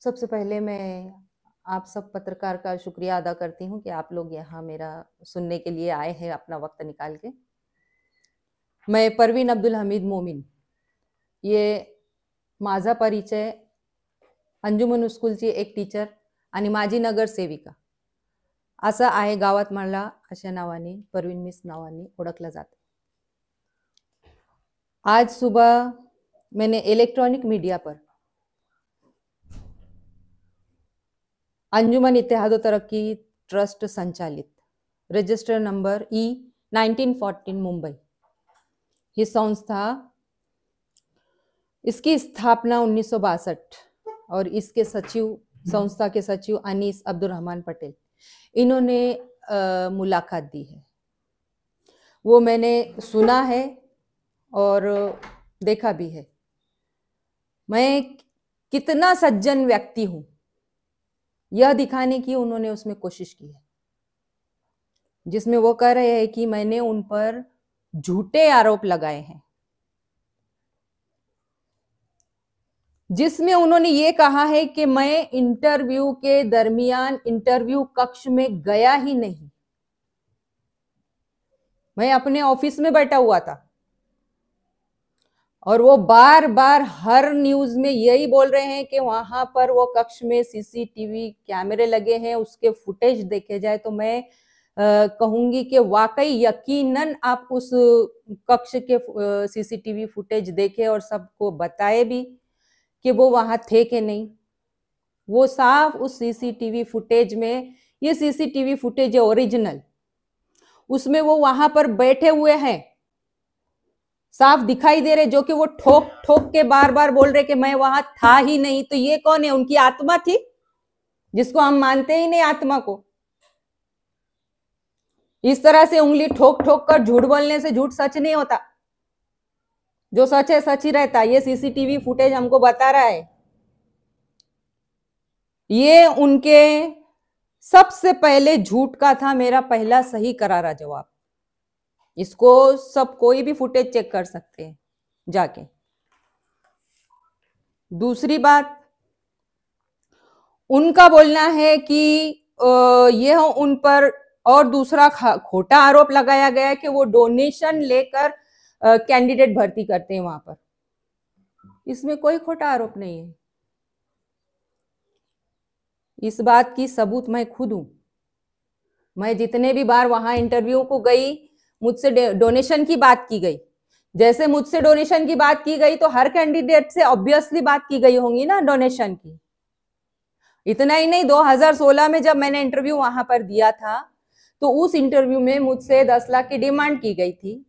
सबसे पहले मैं आप सब पत्रकार का शुक्रिया अदा करती हूँ कि आप लोग यहाँ मेरा सुनने के लिए आए हैं अपना वक्त निकाल के। मैं परवीन अब्दुल हमीद मोमीन, ये माझा परिचय अंजुमन स्कूलची एक टीचर आणि माजी नगरसेविका असा आहे। गावात मला अशा नावाने परवीन मिस नावाने ओळखलं जातं। आज सुबह मैंने इलेक्ट्रॉनिक मीडिया पर अंजुमन इत्तेहादो तरक्की ट्रस्ट संचालित रजिस्टर नंबर E1914 मुंबई, ही संस्था, इसकी स्थापना 1962 और इसके सचिव, संस्था के सचिव अनीस अब्दुल रहमान पटेल, इन्होंने मुलाकात दी है। वो मैंने सुना है और देखा भी है। मैं कितना सज्जन व्यक्ति हूं यह दिखाने की उन्होंने उसमें कोशिश की है, जिसमें वो कह रहे हैं कि मैंने उन पर झूठे आरोप लगाए हैं, जिसमें उन्होंने ये कहा है कि मैं इंटरव्यू के दरमियान इंटरव्यू कक्ष में गया ही नहीं, मैं अपने ऑफिस में बैठा हुआ था। और वो बार बार हर न्यूज में यही बोल रहे हैं कि वहां पर वो कक्ष में सीसीटीवी कैमरे लगे हैं, उसके फुटेज देखे जाए तो मैं कहूंगी कि वाकई यकीनन आप उस कक्ष के सीसीटीवी फुटेज देखे और सबको बताए भी कि वो वहां थे कि नहीं। वो साफ उस सीसीटीवी फुटेज में, ये सीसीटीवी फुटेज है ओरिजिनल, उसमें वो वहां पर बैठे हुए हैं, साफ दिखाई दे रहे, जो कि वो ठोक ठोक के बार बार बोल रहे कि मैं वहां था ही नहीं। तो ये कौन है? उनकी आत्मा थी, जिसको हम मानते ही नहीं आत्मा को। इस तरह से उंगली ठोक ठोक कर झूठ बोलने से झूठ सच नहीं होता, जो सच है सच ही रहता। ये सीसीटीवी फुटेज हमको बता रहा है। ये उनके सबसे पहले झूठ का था मेरा पहला सही करारा जवाब। इसको सब कोई भी फुटेज चेक कर सकते हैं जाके। दूसरी बात, उनका बोलना है कि यह उन पर और दूसरा खोटा आरोप लगाया गया कि वो डोनेशन लेकर कैंडिडेट भर्ती करते हैं वहां पर। इसमें कोई खोटा आरोप नहीं है। इस बात की सबूत मैं खुद हूं। मैं जितने भी बार वहां इंटरव्यू को गई, मुझसे डोनेशन की बात की गई। जैसे मुझसे डोनेशन की बात की गई तो हर कैंडिडेट से ऑब्वियसली बात की गई होंगी ना डोनेशन की। इतना ही नहीं, 2016 में जब मैंने इंटरव्यू वहां पर दिया था तो उस इंटरव्यू में मुझसे 10 लाख की डिमांड की गई थी।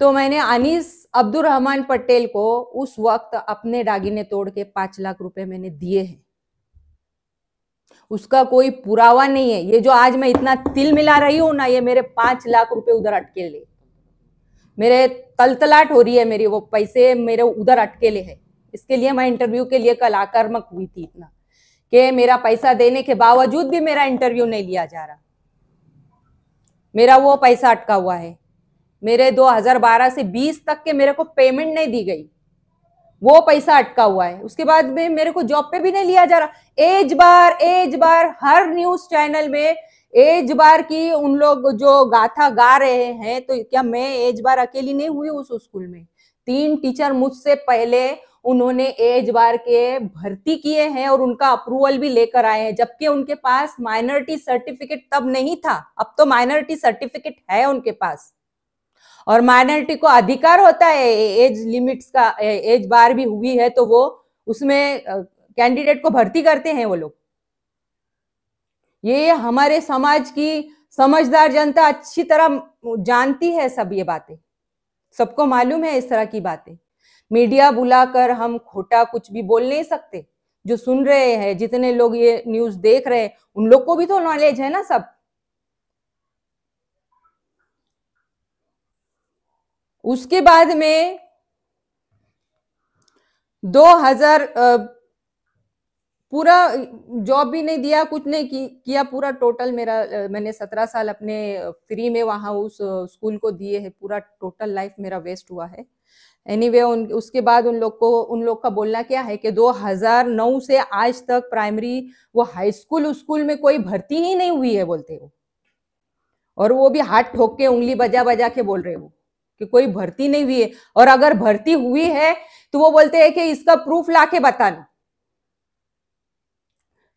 तो मैंने अनीस अब्दुल रहमान पटेल को उस वक्त अपने दागिने तोड़ के 5 लाख रुपए मैंने दिए हैं। उसका कोई पुरावा नहीं है। ये जो आज मैं इतना तिल मिला रही हूं ना, ये मेरे 5 लाख रुपए उधर अटकेले, मेरे तलतलाट हो रही है, मेरी वो पैसे मेरे उधर अटकेले हैं। इसके लिए मैं इंटरव्यू के लिए कल आक्रामक हुई थी इतना कि मेरा पैसा देने के बावजूद भी मेरा इंटरव्यू नहीं लिया जा रहा। मेरा वो पैसा अटका हुआ है। मेरे 2012 से 20 तक के मेरे को पेमेंट नहीं दी गई, वो पैसा अटका हुआ है। उसके बाद में मेरे को जॉब पे भी नहीं लिया जा रहा। एज बार हर न्यूज चैनल में एज बार की उन लोग जो गाथा गा रहे हैं। तो क्या मैं एज बार अकेली नहीं हुई उस स्कूल में? 3 टीचर मुझसे पहले उन्होंने एज बार के भर्ती किए हैं और उनका अप्रूवल भी लेकर आए हैं, जबकि उनके पास माइनॉरिटी सर्टिफिकेट तब नहीं था। अब तो माइनॉरिटी सर्टिफिकेट है उनके पास और माइनॉरिटी को अधिकार होता है एज लिमिट्स का। एज बार भी हुई है तो वो उसमें कैंडिडेट को भर्ती करते हैं वो लोग। ये हमारे समाज की समझदार जनता अच्छी तरह जानती है सब ये बातें, सबको मालूम है इस तरह की बातें। मीडिया बुलाकर हम खोटा कुछ भी बोल नहीं सकते। जो सुन रहे हैं, जितने लोग ये न्यूज देख रहे हैं, उन लोग को भी तो नॉलेज है ना सब। उसके बाद में 2000 पूरा जॉब भी नहीं दिया, कुछ नहीं किया। पूरा टोटल मेरा मैंने 17 साल अपने फ्री में वहां उस स्कूल को दिए हैं। पूरा टोटल लाइफ मेरा वेस्ट हुआ है। एनीवे उसके बाद उन लोग का बोलना क्या है कि 2009 से आज तक प्राइमरी वो हाई स्कूल में कोई भर्ती ही नहीं हुई है बोलते हो, और वो भी हाथ ठोक के उंगली बजा बजा के बोल रहे हो कि कोई भर्ती नहीं हुई है, और अगर भर्ती हुई है तो वो बोलते हैं कि इसका प्रूफ लाके बताना।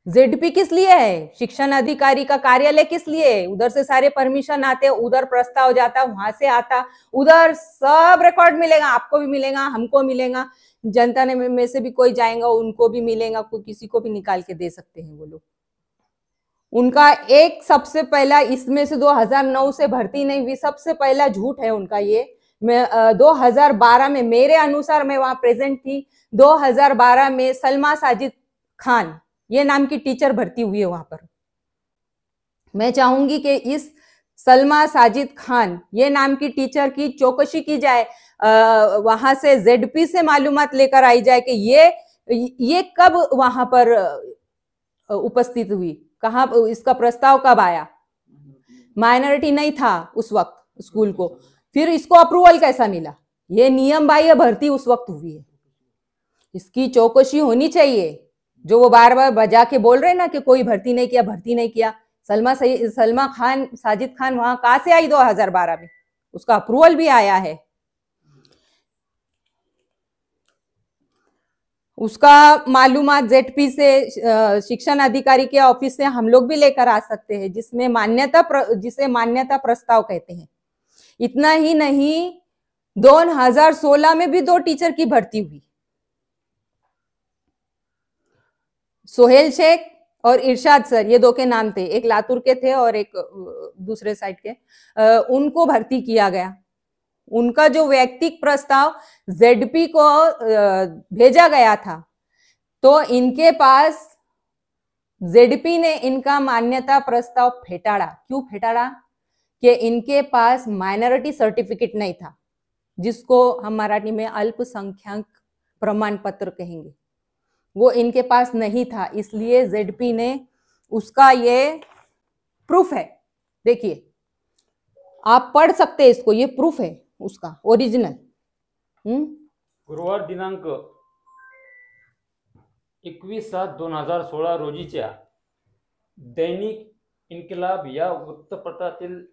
जेडपी किस लिए है? शिक्षण अधिकारी का कार्यालय किस लिए है? उधर से सारे परमिशन आते, उधर प्रस्ताव जाता, वहां से आता, उधर सब रिकॉर्ड मिलेगा, आपको भी मिलेगा, हमको मिलेगा, जनता ने में से भी कोई जाएगा उनको भी मिलेगा, कोई किसी को भी निकाल के दे सकते हैं वो लोग। उनका एक सबसे पहला, इसमें से 2009 से भर्ती नहीं हुई, सबसे पहला झूठ है उनका ये। मैं 2012 में, मेरे अनुसार मैं वहां प्रेजेंट थी, 2012 में सलमा साजिद खान ये नाम की टीचर भर्ती हुई है वहां पर। मैं चाहूंगी कि इस सलमा साजिद खान ये नाम की टीचर की चौकसी की जाए, वहां से जेडपी से मालूमात लेकर आई जाए कि ये कब वहां पर उपस्थित हुई, कहाँ इसका प्रस्ताव कब आया। माइनॉरिटी नहीं था उस वक्त स्कूल को, फिर इसको अप्रूवल कैसा मिला? ये नियम बाह्य भर्ती उस वक्त हुई है, इसकी चौकसी होनी चाहिए। जो वो बार बार बजा के बोल रहे ना कि कोई भर्ती नहीं किया, सलमा साजिद खान वहां कहां से आई? 2012 में उसका अप्रूवल भी आया है। उसका मालूमात जेडपी से, शिक्षण अधिकारी के ऑफिस से हम लोग भी लेकर आ सकते हैं, जिसे मान्यता प्रस्ताव कहते हैं। इतना ही नहीं, 2016 में भी 2 टीचर की भर्ती हुई, सोहेल शेख और इरशाद सर, ये 2 के नाम थे, एक लातूर के थे और एक दूसरे साइड के। उनको भर्ती किया गया। उनका जो वैयक्तिक प्रस्ताव जेडपी को भेजा गया था, तो इनके पास जेडपी ने इनका मान्यता प्रस्ताव फेटाड़ा। क्यों फेटाड़ा? कि इनके पास माइनॉरिटी सर्टिफिकेट नहीं था, जिसको हम मराठी में अल्पसंख्यक प्रमाण पत्र कहेंगे, वो इनके पास नहीं था, इसलिए जेडपी ने उसका ये प्रूफ है, देखिए आप पढ़ सकते हैं इसको, ये प्रूफ है उसका ओरिजिनल। गुरुवार दिनांक 21/7/2016 रोजीच्या दैनिक इन्किलाब या वृत्तपत्रातील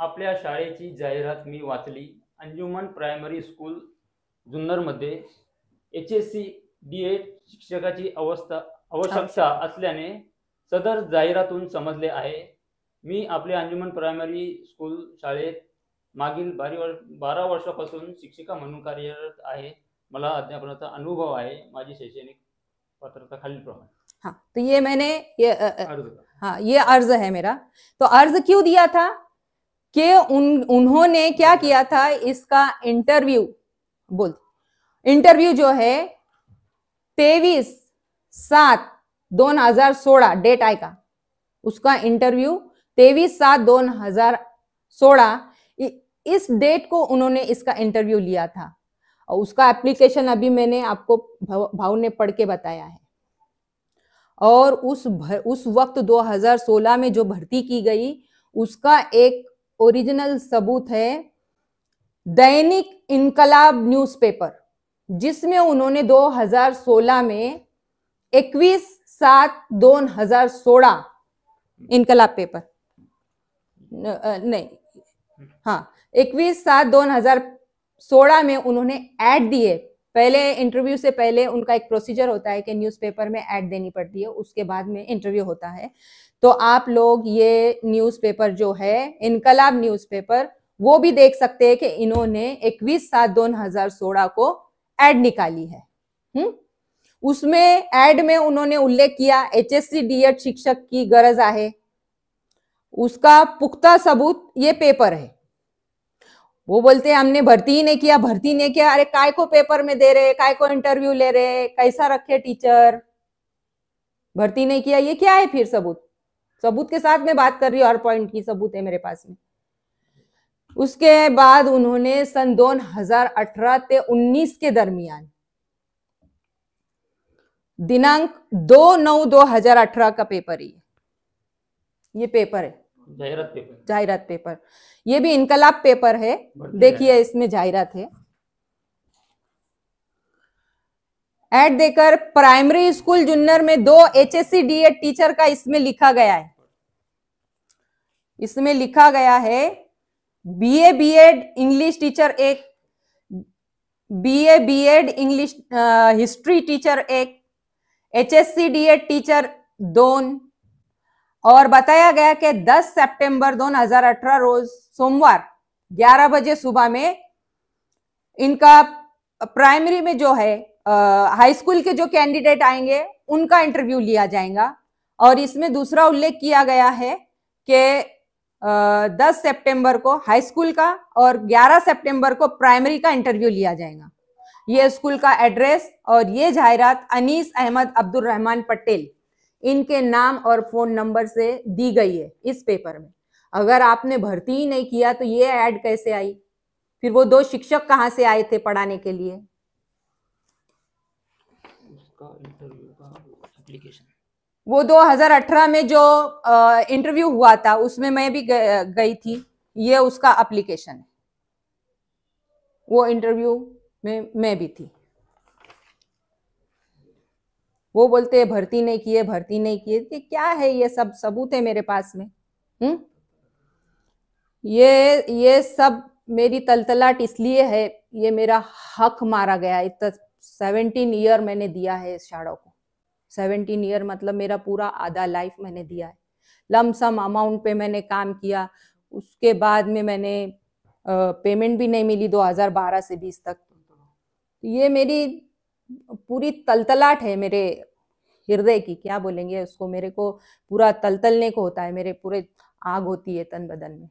आपल्या शाळेची जाहिरात मी वाचली। अंजुमन प्रायमरी स्कूल जुन्नरमध्ये HSC D8 शिक्षकाची आवश्यकता असल्याने सदर जाहिरातून समजले आहे। मी आपल्या अंजुमन प्रायमरी स्कूल शाळेत मागील 12 वर्षापासून शिक्षिका म्हणून कार्यरत आहे। मला अध्यापनाचा अनुभव आहे। माझी शैक्षणिक पात्रता खालीलप्रमाणे। हाँ, तो ये मैंने ये अर्ज है मेरा। तो अर्ज क्यों दिया था कि उन्होंने क्या किया था, इसका इंटरव्यू जो है 23/7/2016 डेट आएगा, उसका इंटरव्यू 23/7/2016, इस डेट को उन्होंने इसका इंटरव्यू लिया था, और उसका एप्लीकेशन अभी मैंने आपको भाव ने पढ़ के बताया है। और उस वक्त 2016 में जो भर्ती की गई, उसका एक ओरिजिनल सबूत है दैनिक इनकलाब न्यूज़पेपर, जिसमें उन्होंने 2016 में 21/7/2016 इनकलाब पेपर नहीं, हाँ 21/7/2016 में उन्होंने ऐड दिए। पहले इंटरव्यू से पहले उनका एक प्रोसीजर होता है कि न्यूज़पेपर में ऐड देनी पड़ती है, उसके बाद में इंटरव्यू होता है। तो आप लोग ये न्यूज़पेपर जो है इनकलाब न्यूज़पेपर, वो भी देख सकते हैं कि इन्होंने 21/7/2016 को ऐड निकाली है। उसमें ऐड में उन्होंने उल्लेख किया HSC D8 शिक्षक की गरज आहे, उसका पुख्ता सबूत ये पेपर है। वो बोलते हैं हमने भर्ती ही नहीं किया। अरे काय को पेपर में दे रहे, काय को इंटरव्यू ले रहे, कैसा रखे टीचर, भर्ती नहीं किया, ये क्या है फिर सबूत के साथ में बात कर रही हूँ, हर पॉइंट की सबूत है मेरे पास में। उसके बाद उन्होंने सन 2018 से 19 के दरमियान दिनांक 2/9/2018 का पेपर है, ये पेपर है जाहिरात पेपर, ये भी इनकलाब पेपर है। देखिए इसमें जाहिरात है, ऐड देकर प्राइमरी स्कूल जुन्नर में 2 HSC DED टीचर का इसमें लिखा गया है। इसमें लिखा गया है BA BEd English teacher 1, BA BEd English history teacher 1, HSC DED teacher 2, और बताया गया कि 10 सितंबर 2018 रोज सोमवार 11 बजे सुबह में इनका प्राइमरी में जो है हाई स्कूल के जो कैंडिडेट आएंगे उनका इंटरव्यू लिया जाएगा। और इसमें दूसरा उल्लेख किया गया है कि 10 सितंबर को हाई स्कूल का और 11 सितंबर को प्राइमरी का इंटरव्यू लिया जाएगा। ये स्कूल का एड्रेस और ये जाहिरात अनीस अहमद अब्दुल रहमान पटेल इनके नाम और फोन नंबर से दी गई है इस पेपर में। अगर आपने भर्ती ही नहीं किया तो ये ऐड कैसे आई? फिर वो 2 शिक्षक कहां से आए थे पढ़ाने के लिए? उसका इंटरव्यू का एप्लीकेशन वो 2018 में जो इंटरव्यू हुआ था उसमें मैं भी गई थी। ये उसका एप्लीकेशन है, वो इंटरव्यू में मैं भी थी। वो बोलते हैं भर्ती नहीं किए, भर्ती नहीं किए। कि क्या है, ये सब सबूत है मेरे पास में। ये सब मेरी तलतलाट इसलिए है, ये मेरा हक मारा गया। इतना 17 ईयर मैंने दिया है इस शाड़ों को। 17 ईयर मतलब मेरा पूरा आधा लाइफ मैंने दिया है। लमसम अमाउंट पे मैंने काम किया। उसके बाद में मैंने पेमेंट भी नहीं मिली 2012 से 20 तक। ये मेरी पूरी तलतलाट है मेरे हृदय की, क्या बोलेंगे उसको, मेरे को पूरा तलतलने को होता है, मेरे पूरे आग होती है तन बदन में।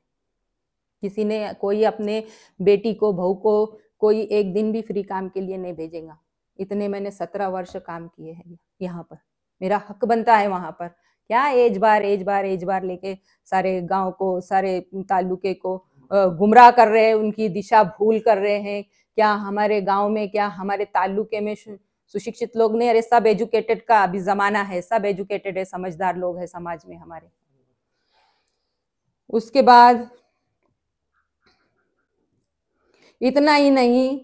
किसी ने, कोई अपने बेटी को, बहू को कोई एक दिन भी फ्री काम के लिए नहीं भेजेगा। इतने मैंने 17 वर्ष काम किए हैं यहाँ पर। मेरा हक बनता है वहां पर। क्या एज बार लेके सारे गांव को, सारे तालुके को गुमराह कर रहे हैं, उनकी दिशा भूल कर रहे हैं। क्या हमारे गांव में, क्या हमारे तालुके में सुशिक्षित लोग नहीं? अरे सब एजुकेटेड का अभी जमाना है, सब एजुकेटेड है, समझदार लोग है समाज में हमारे। उसके बाद इतना ही नहीं,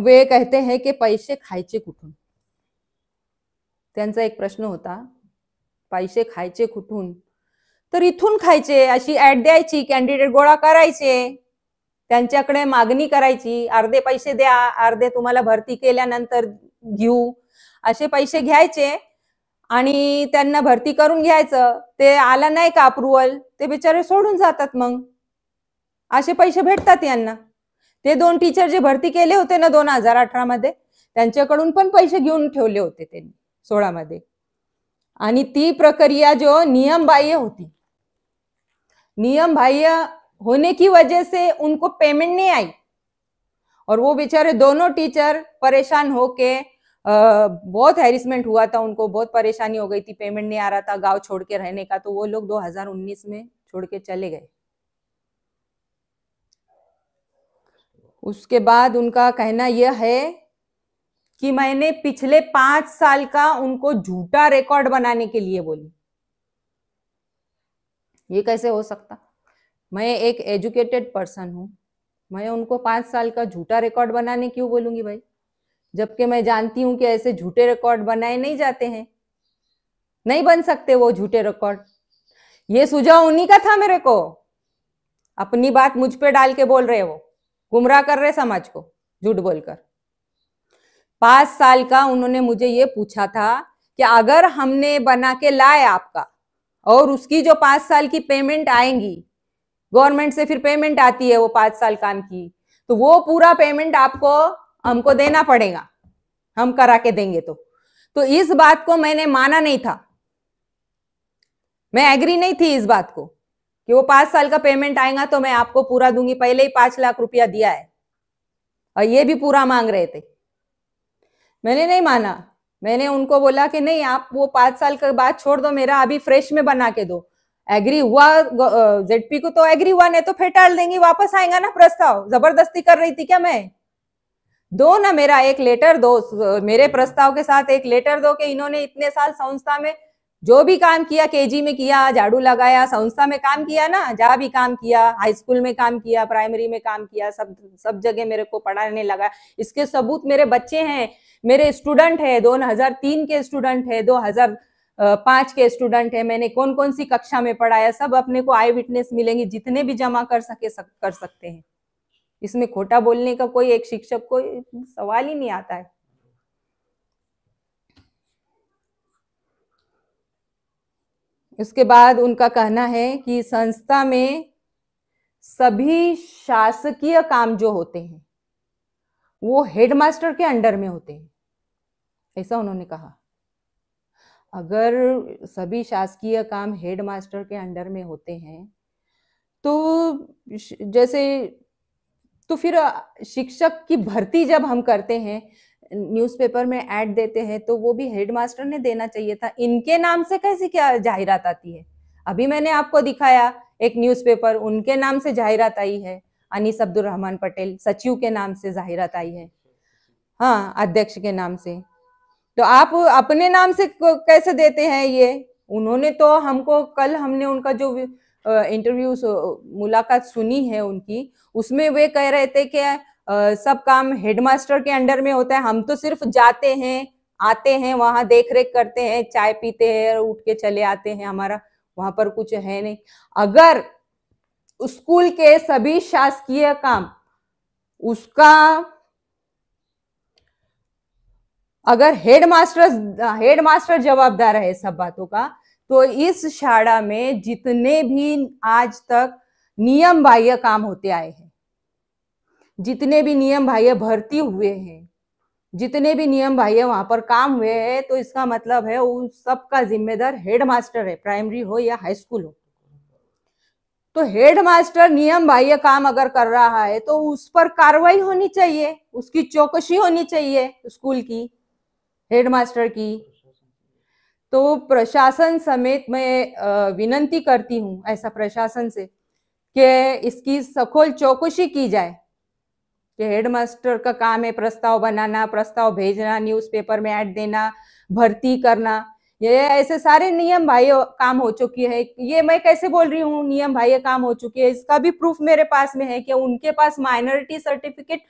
वे कहते हैं कि पैसे खायचे कुठून? त्यांचा एक प्रश्न होता, पैसे खायचे कुठून? तर इथून खायचे, अशी ऍड द्यायची, कॅन्डिडेट गोळा करायचे, त्यांच्याकडे मागणी करायची, अर्धे पैसे द्या, अर्धे तुम्हाला भरती केल्यानंतर घेऊ, असे पैसे घ्यायचे आणि त्यांना भरती करून घ्यायचं। ते आला नाही का अप्रुव्हल, ते बिचारे सोडून जातात। मग असे पैसे भेटतात यांना। ते 2 टीचर जे भरती केले होते ना 2018 मध्ये, त्यांच्याकडून पण पैसे घेऊन ठेवले होते त्यांनी 16 मध्ये। आणि ती प्रक्रिया जो नियम बाह्य होती, नियम बाह्य होने की वजह से उनको पेमेंट नहीं आई और वो बेचारे दोनों टीचर परेशान होके, बहुत हैरेसमेंट हुआ था उनको, बहुत परेशानी हो गई थी, पेमेंट नहीं आ रहा था, गांव छोड़ के रहने का। तो वो लोग 2019 में छोड़ के चले गए। उसके बाद उनका कहना यह है कि मैंने पिछले 5 साल का उनको झूठा रिकॉर्ड बनाने के लिए बोली। ये कैसे हो सकता? मैं एक एजुकेटेड पर्सन हूं, मैं उनको 5 साल का झूठा रिकॉर्ड बनाने क्यों बोलूंगी भाई? जबकि मैं जानती हूं कि ऐसे झूठे रिकॉर्ड बनाए नहीं जाते हैं, नहीं बन सकते वो झूठे रिकॉर्ड। ये सुझाव उन्हीं का था मेरे को। अपनी बात मुझ पे डाल के बोल रहे, वो गुमराह कर रहे समाज को झूठ बोलकर। 5 साल का उन्होंने मुझे ये पूछा था कि अगर हमने बना के लाए आपका और उसकी जो 5 साल की पेमेंट आएंगी, गवर्नमेंट से फिर पेमेंट आती है वो 5 साल काम की, तो वो पूरा पेमेंट आपको हमको देना पड़ेगा, हम करा के देंगे। तो इस बात को मैंने माना नहीं था, मैं एग्री नहीं थी इस बात को कि वो 5 साल का पेमेंट आएगा तो मैं आपको पूरा दूंगी। पहले ही 5 लाख रुपया दिया है और ये भी पूरा मांग रहे थे। मैंने नहीं माना। मैंने उनको बोला कि नहीं, आप वो 5 साल का बाद छोड़ दो, मेरा अभी फ्रेश में बना के दो। एग्री हुआ जेडपी को, तो एग्री हुआ, नहीं तो फिर टाल देंगी, वापस आएगा ना प्रस्ताव। जबरदस्ती कर रही थी क्या मैं? दो ना, मेरा एक लेटर दो, मेरे प्रस्ताव के साथ एक लेटर दो कि इन्होंने इतने साल संस्था में जो भी काम किया, केजी में किया, झाड़ू लगाया, संस्था में काम किया ना, जहाँ भी काम किया, हाई स्कूल में काम किया, प्राइमरी में काम किया, सब जगह मेरे को पढ़ाने लगा। इसके सबूत मेरे बच्चे हैं, मेरे स्टूडेंट है, 2003 के स्टूडेंट है, 2005 के स्टूडेंट है, मैंने कौन कौन सी कक्षा में पढ़ाया, सब अपने को आई विटनेस मिलेंगे, जितने भी जमा कर सकते हैं। इसमें खोटा बोलने का कोई एक शिक्षक को सवाल ही नहीं आता है। उसके बाद उनका कहना है कि संस्था में सभी शासकीय काम जो होते हैं वो हेडमास्टर के अंडर में होते हैं, ऐसा उन्होंने कहा। अगर सभी शासकीय काम हेडमास्टर के अंडर में होते हैं तो जैसे तो फिर शिक्षक की भर्ती जब हम करते हैं, न्यूज़पेपर में ऐड देते हैं, तो वो भी हेडमास्टर ने देना चाहिए था। इनके नाम से कैसे क्या जाहिरात आती है? अभी मैंने आपको दिखाया एक न्यूज़पेपर, उनके नाम से जाहिरात आई है, अनीस अब्दुल रहमान पटेल सचिव के नाम से जाहिरात आई है, हाँ, अध्यक्ष के नाम से। तो आप अपने नाम से कैसे देते हैं ये? उन्होंने तो हमको, कल हमने उनका जो इंटरव्यू मुलाकात सुनी है उनकी, उसमें वे कह रहे थे कि सब काम हेडमास्टर के अंडर में होता है, हम तो सिर्फ जाते हैं, आते हैं, वहां देख रेख करते हैं, चाय पीते हैं, उठ के चले आते हैं, हमारा वहां पर कुछ है नहीं। अगर स्कूल के सभी शासकीय काम उसका अगर हेडमास्टर जवाबदार है सब बातों का, तो इस शाला में जितने भी आज तक नियम बाह्य काम होते आए हैं, जितने भी नियम बाह्य भर्ती हुए हैं, जितने भी नियम बाह्य वहां पर काम हुए हैं, तो इसका मतलब है उन सबका जिम्मेदार हेडमास्टर है, प्राइमरी हो या हाई स्कूल हो। तो हेडमास्टर नियम बाह्य काम अगर कर रहा है तो उस पर कार्रवाई होनी चाहिए, उसकी चौकसी होनी चाहिए स्कूल की, हेडमास्टर की। तो प्रशासन समेत मैं विनंती करती हूं ऐसा प्रशासन से कि इसकी सखोल चौकसी की जाए कि हेडमास्टर का काम है प्रस्ताव बनाना, प्रस्ताव भेजना, न्यूज़पेपर में ऐड देना, भर्ती करना, ये ऐसे सारे नियम बाह्य काम हो चुकी है। ये मैं कैसे बोल रही हूँ नियम बाह्य काम हो चुकी है? इसका भी प्रूफ मेरे पास में है कि उनके पास माइनॉरिटी सर्टिफिकेट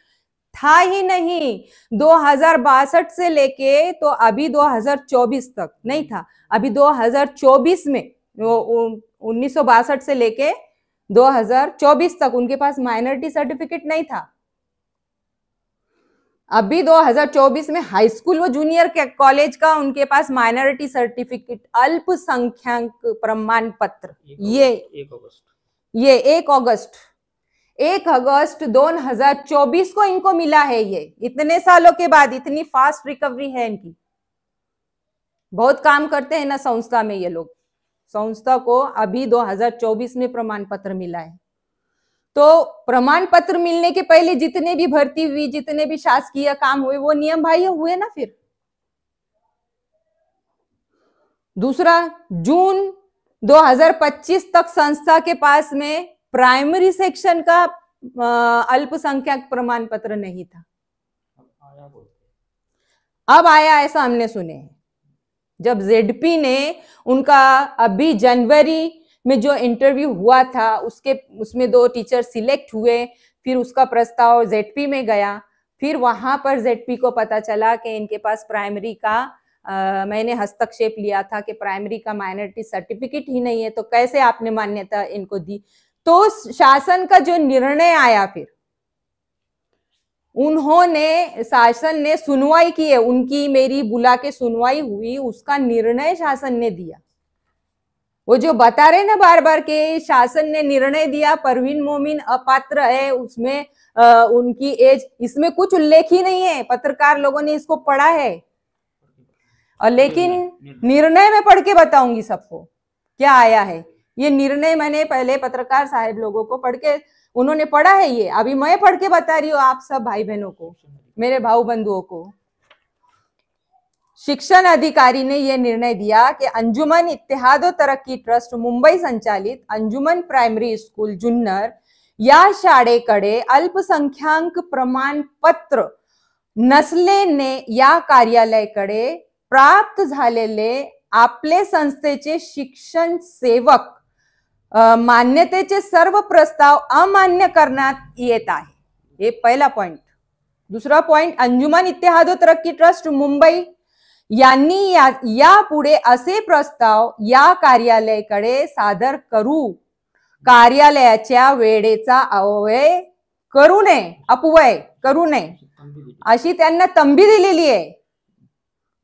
था ही नहीं। 2062 से लेके तो अभी 2024 तक नहीं था। अभी 2024 में 1962 से लेके 2024 तक उनके पास माइनॉरिटी सर्टिफिकेट नहीं था। अभी 2024 में हाई स्कूल व जूनियर कॉलेज का उनके पास माइनॉरिटी सर्टिफिकेट, अल्पसंख्यक प्रमाण पत्र, ये 1 अगस्त 2024 को इनको मिला है। ये इतने सालों के बाद इतनी फास्ट रिकवरी है इनकी। बहुत काम करते हैं ना संस्था में ये लोग। संस्था को अभी 2024 में प्रमाण पत्र मिला है। तो प्रमाण पत्र मिलने के पहले जितने भी भर्ती हुई, जितने भी शासकीय काम हुए, वो नियम बाह्य हुए ना। फिर दूसरा, जून 2025 तक संस्था के पास में प्राइमरी सेक्शन का अल्पसंख्यक प्रमाण पत्र नहीं था। अब आया ऐसा हमने सुने हैं। जब जेडपी ने उनका अभी जनवरी में जो इंटरव्यू हुआ था, उसमें 2 टीचर सिलेक्ट हुए, फिर उसका प्रस्ताव जेडपी में गया, फिर वहां पर जेडपी को पता चला कि इनके पास प्राइमरी का मैंने हस्तक्षेप लिया था कि प्राइमरी का माइनॉरिटी सर्टिफिकेट ही नहीं है, तो कैसे आपने मान्यता इनको दी? तो शासन का जो निर्णय आया, फिर शासन ने सुनवाई की है, उनकी मेरी बुला के सुनवाई हुई, उसका निर्णय शासन ने दिया। वो जो बता रहे ना बार बार के शासन ने निर्णय दिया, परवीन मोमिन अपात्र है, उसमें उनकी एज, इसमें कुछ उल्लेख ही नहीं है। पत्रकार लोगों ने इसको पढ़ा है, और लेकिन निर्णय में पढ़ के बताऊंगी सबको क्या आया है। ये निर्णय मैंने पहले पत्रकार साहब लोगों को पढ़ के, उन्होंने पढ़ा है, ये अभी मैं पढ़ के बता रही हूँ आप सब भाई बहनों को, मेरे भाऊ बंधुओं को। शिक्षण अधिकारी ने यह निर्णय दिया कि अंजुमन इत्तेहादो तरक्की ट्रस्ट मुंबई संचालित अंजुमन प्राइमरी स्कूल जुन्नर या शाळेकडे अल्पसंख्याक प्रमाणपत्र नसलेने या कार्यालयाकडे प्राप्त झालेले आपले संस्थेचे शिक्षण सेवक मान्यतेचे सर्व प्रस्ताव अमान्य करण्यात येत आहे. हे पहिला पॉइंट. दुसरा पॉइंट, अंजुमन इत्तेहादो तरक्की ट्रस्ट मुंबई यांनी यापुढे असे प्रस्ताव या कार्यालयाकडे सादर करू कार्यालयाच्या वेळेचा अपव्यय करू नये अशी त्यांना तंबी दिलेली आहे.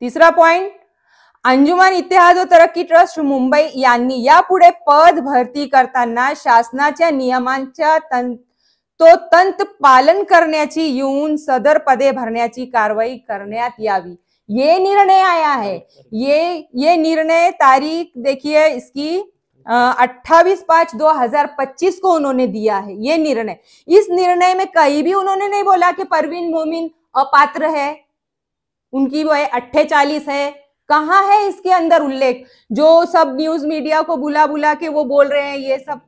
तिसरा पॉइंट, अंजुमन इत्तेहादो तरक्की ट्रस्ट मुंबई यांनी यापुढे पद भरती करताना शासनाच्या नियमांच्या तंतोतंत पालन करण्याची येऊन सदर पदे भरण्याची कारवाई करण्यात यावी. ये निर्णय आया है. ये निर्णय तारीख देखिए इसकी 28/5/2025 को उन्होंने दिया है. ये निर्णय, इस निर्णय में कहीं भी उन्होंने नहीं बोला कि परवीन मोमिन अपात्र है, उनकी वो 48 है. कहाँ है इसके अंदर उल्लेख? जो सब न्यूज मीडिया को बुला बुला के वो बोल रहे हैं ये सब,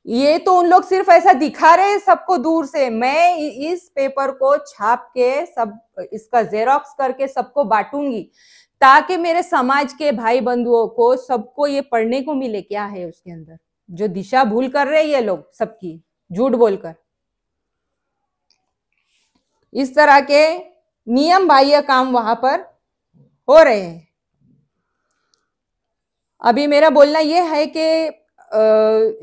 ये तो उन लोग सिर्फ ऐसा दिखा रहे हैं सबको दूर से. मैं इस पेपर को छाप के सब इसका जेरोक्स करके सबको बांटूंगी ताकि मेरे समाज के भाई बंधुओं को सबको ये पढ़ने को मिले क्या है उसके अंदर, जो दिशा भूल कर रहे हैं ये लोग सबकी झूठ बोलकर. इस तरह के नियम बाह्य काम वहां पर हो रहे हैं. अभी मेरा बोलना यह है कि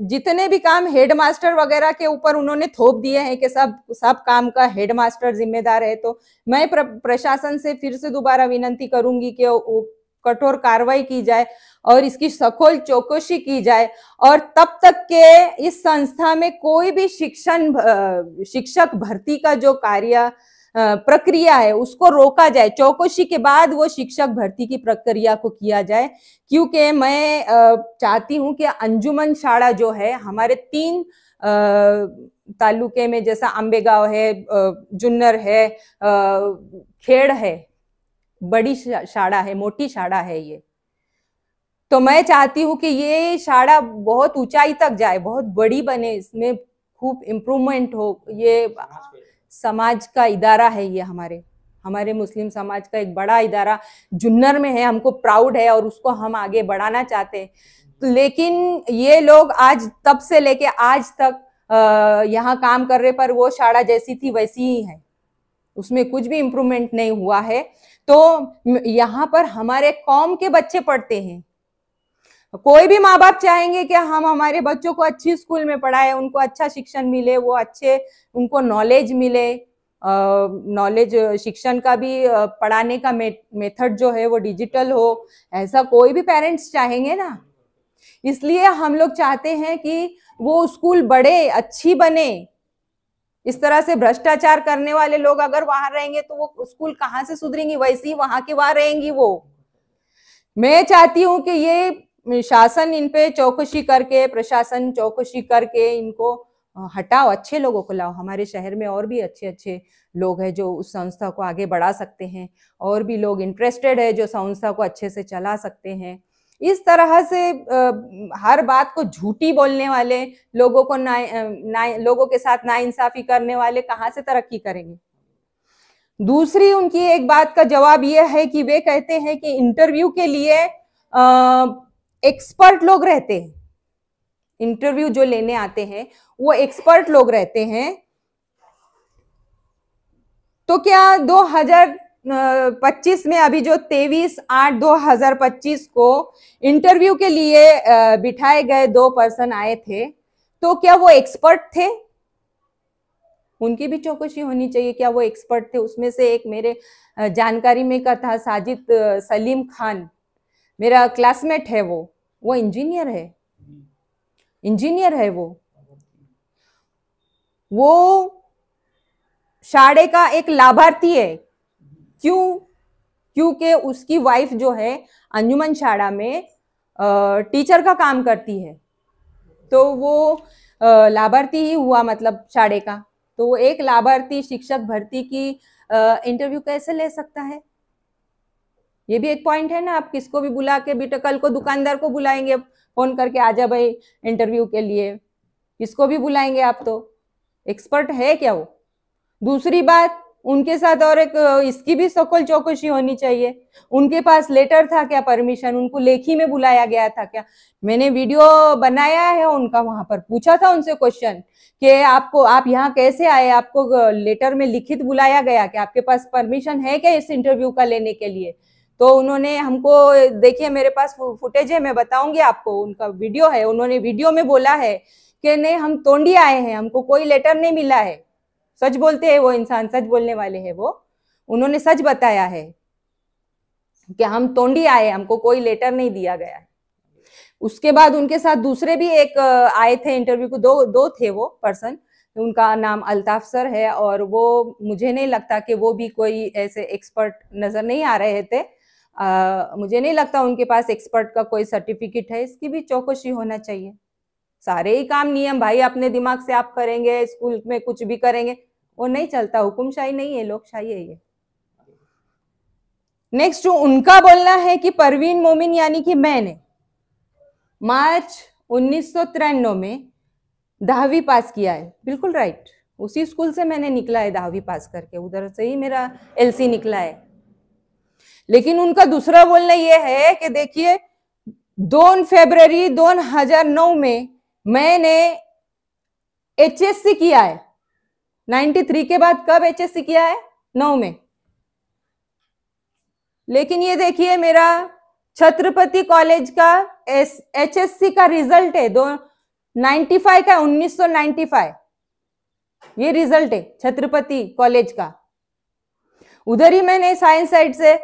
जितने भी काम हेडमास्टर वगैरह के ऊपर उन्होंने थोप दिए हैं कि सब काम का हेडमास्टर जिम्मेदार है, तो मैं प्रशासन से फिर से दोबारा विनंती करूंगी कि कठोर कार्रवाई की जाए और इसकी सखोल चौकसी की जाए और तब तक के इस संस्था में कोई भी शिक्षक भर्ती का जो कार्य प्रक्रिया है उसको रोका जाए. चौकसी के बाद वो शिक्षक भर्ती की प्रक्रिया को किया जाए, क्योंकि मैं चाहती हूं कि अंजुमन शाळा जो है हमारे 3 तालुके में, जैसा आंबेगांव है, जुन्नर है, खेड़ है, बड़ी शाळा है, मोटी शाळा है ये. तो मैं चाहती हूं कि ये शाळा बहुत ऊंचाई तक जाए, बहुत बड़ी बने, इसमें खूब इम्प्रूवमेंट हो. ये समाज का इदारा है, ये हमारे मुस्लिम समाज का एक बड़ा इदारा जुन्नर में है. हमको प्राउड है और उसको हम आगे बढ़ाना चाहते हैं. लेकिन ये लोग आज तब से लेके आज तक यहाँ काम कर रहे, पर वो शाळा जैसी थी वैसी ही है, उसमें कुछ भी इम्प्रूवमेंट नहीं हुआ है. तो यहाँ पर हमारे कौम के बच्चे पढ़ते हैं. कोई भी माँ बाप चाहेंगे कि हम हमारे बच्चों को अच्छी स्कूल में पढ़ाए, उनको अच्छा शिक्षण मिले, वो उनको नॉलेज मिले. नॉलेज शिक्षण का भी पढ़ाने का मेथड जो है वो डिजिटल हो, ऐसा कोई भी पेरेंट्स चाहेंगे ना. इसलिए हम लोग चाहते हैं कि वो स्कूल बड़े, अच्छी बने. इस तरह से भ्रष्टाचार करने वाले लोग अगर वहां रहेंगे तो वो स्कूल कहाँ से सुधरेंगी? वैसी वहां के वहां रहेंगी वो. मैं चाहती हूँ कि ये शासन इन पे चौकसी करके, प्रशासन चौकसी करके इनको हटाओ, अच्छे लोगों को लाओ. हमारे शहर में और भी अच्छे अच्छे लोग हैं जो उस संस्था को आगे बढ़ा सकते हैं, और भी लोग इंटरेस्टेड है जो संस्था को अच्छे से चला सकते हैं. इस तरह से हर बात को झूठी बोलने वाले लोगों को लोगों के साथ नाइंसाफी करने वाले कहाँ से तरक्की करेंगे? दूसरी उनकी एक बात का जवाब यह है कि वे कहते हैं कि इंटरव्यू के लिए एक्सपर्ट लोग रहते हैं. इंटरव्यू जो लेने आते हैं वो एक्सपर्ट लोग रहते हैं. तो क्या 2025 में अभी जो 23/8/2025 को इंटरव्यू के लिए बिठाए गए 2 पर्सन आए थे, तो क्या वो एक्सपर्ट थे? उनकी भी चौकसी होनी चाहिए. क्या वो एक्सपर्ट थे? उसमें से एक मेरे जानकारी में का था साजिद सलीम खान, मेरा क्लासमेट है. वो इंजीनियर है. वो शाळे का एक लाभार्थी है. क्योंकि उसकी वाइफ जो है अंजुमन शाळा में टीचर का काम करती है, तो वो लाभार्थी ही हुआ, मतलब शाळे का. तो वो एक लाभार्थी शिक्षक भर्ती की इंटरव्यू कैसे ले सकता है? ये भी एक पॉइंट है ना. आप किसको भी बुला के, बेटा कल को दुकानदार को बुलाएंगे फोन करके, आजा भाई इंटरव्यू के लिए, किसको भी बुलाएंगे आप, तो एक्सपर्ट है क्या वो? दूसरी बात, उनके साथ और एक इसकी भी सखोल चौकसी होनी चाहिए। उनके पास लेटर था क्या परमिशन, उनको लेखी में बुलाया गया था क्या? मैंने वीडियो बनाया है उनका, वहां पर पूछा था उनसे क्वेश्चन कि आपको, आप यहाँ कैसे आए, आपको लेटर में लिखित बुलाया गया कि आपके पास परमिशन है क्या इस इंटरव्यू का लेने के लिए? तो उन्होंने हमको, देखिए मेरे पास फुटेज है, मैं बताऊंगी आपको, उनका वीडियो है, उन्होंने वीडियो में बोला है कि नहीं हम तोंडी आए हैं, हमको कोई लेटर नहीं मिला है। सच बोलते हैं वो इंसान, सच बोलने वाले हैं वो, उन्होंने सच बताया है कि हम तोंडी आए, हमको कोई लेटर नहीं दिया गया है। उसके बाद उनके साथ दूसरे भी एक आए थे इंटरव्यू को, दो थे वो पर्सन, उनका नाम अल्ताफ सर है, और वो मुझे नहीं लगता कि वो भी कोई ऐसे एक्सपर्ट नजर नहीं आ रहे थे। मुझे नहीं लगता उनके पास एक्सपर्ट का कोई सर्टिफिकेट है। इसकी भी चौकसी होना चाहिए। सारे ही काम नियम भाई अपने दिमाग से आप करेंगे, स्कूल में कुछ भी करेंगे, वो नहीं चलता। हुकुमशाही नहीं है, लोकशाही है ये। नेक्स्ट उनका बोलना है कि परवीन मोमिन यानी कि मैंने मार्च 1993 में 10वीं पास किया है। बिल्कुल राइट, उसी स्कूल से मैंने निकला है 10वीं पास करके, उधर से ही मेरा एलसी निकला है। लेकिन उनका दूसरा बोलना यह है कि देखिए 2 फरवरी 2009 में मैंने एचएससी किया है। 93 के बाद कब एचएससी किया है? 9 में। लेकिन ये देखिए मेरा छत्रपति कॉलेज का एचएससी का रिजल्ट है 95 का, 1995 ये रिजल्ट है छत्रपति कॉलेज का। उधर ही मैंने साइंस साइड से